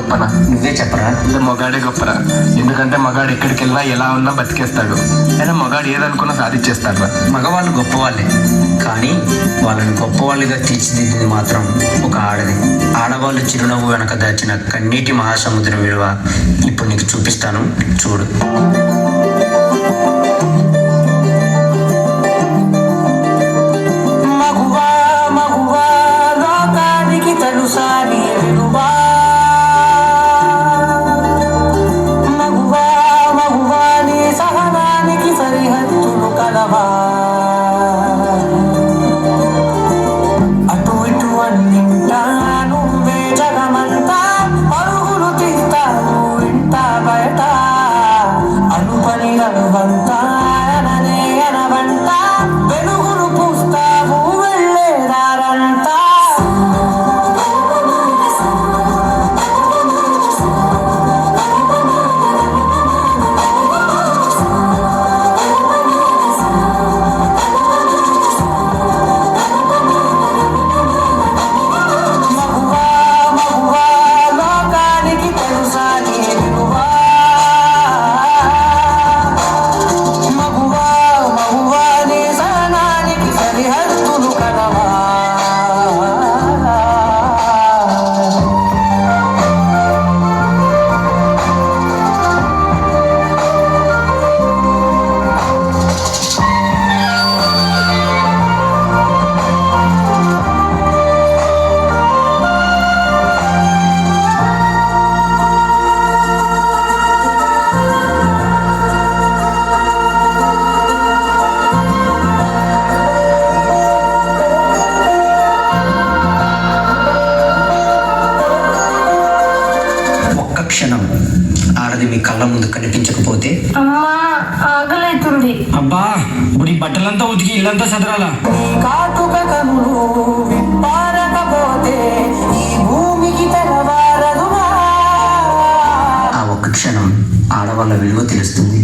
గొప్పనా? నువ్వే చెప్పరా. మగాడే గొప్పరా. ఎందుకంటే మగాడు ఎక్కడికి వెళ్ళినా ఎలా ఉన్నా బతికేస్తాడు. అయినా మగాడు ఏదనుకున్నా సాధించేస్తాడు. మగవాళ్ళు గొప్పవాళ్ళే, కానీ వాళ్ళని గొప్పవాళ్ళుగా తీర్చిదిద్దింది మాత్రం ఒక ఆడది. ఆడవాళ్ళు చిరునవ్వు వెనక దాచిన కన్నీటి మహాసముద్రం విలువ ఇప్పుడు నీకు చూపిస్తాను, చూడు. క్షణం ఆడది మీ కళ్ళ ముందు కనిపించకపోతే అమ్మా ఆగలేతుంది. అబ్బా ఇప్పుడు ఈ బట్టలంతా ఉతికి ఇల్లంతా సదరాలా? ఆ ఒక్క క్షణం ఆడవాళ్ళ విలువ తెలుస్తుంది.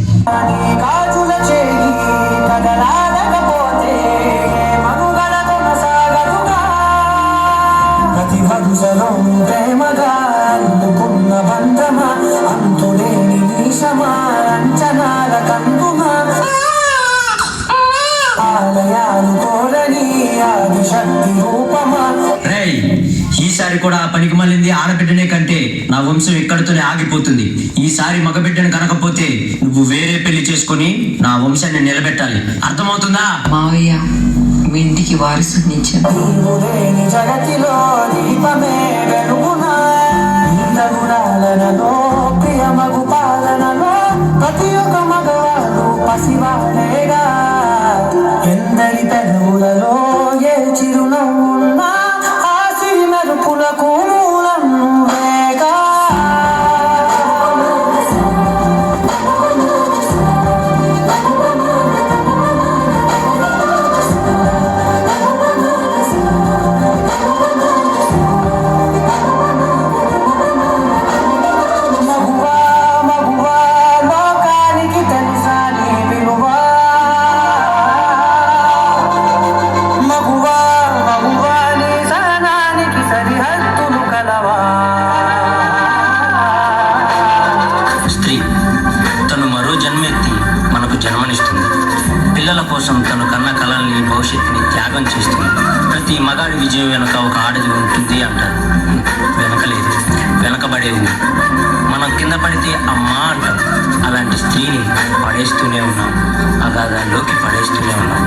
ఈసారి కూడా పనికి మళ్ళింది ఆడబిడ్డనే కంటే నా వంశం ఇక్కడితోనే ఆగిపోతుంది. ఈసారి మగబిడ్డను కనకపోతే నువ్వు వేరే పెళ్లి చేసుకుని నా వంశాన్ని నిలబెట్టాలి, అర్థమవుతుందా? మావయ్య మీ ఇంటికి వారసునిచ్చాను. జగతిలో దీపమే వెలుగునా ప్రియమగు పాలనలో ప్రతి ఒక్క మగవాడు పసివాడేగా. ఎందరి పెదవులలో ఏ చిరునవ్వున్నా ఆ సిరి మెరుపులకు మూలన్నువేగా. జన్మనిస్తుంది. పిల్లల కోసం తను కన్న కళల్ని భవిష్యత్తుని త్యాగం చేస్తుంది. ప్రతి మగాడి విజయం వెనుక ఒక ఆడది ఉంటుంది అంటారు. వెనకలేదు, వెనకబడే ఉంది. మనం కింద పడితే అమ్మా అంటాం. అలాంటి స్త్రీని పడేస్తూనే ఉన్నాం, అగాధాల్లోకి పడేస్తూనే ఉన్నాం.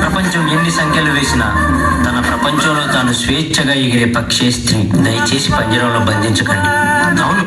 ప్రపంచం ఎన్ని సంఖ్యలు వేసినా తన ప్రపంచంలో తాను స్వేచ్ఛగా ఎగిరే పక్షే స్త్రీ. దయచేసి పంజరంలో బంధించకండి. అవును,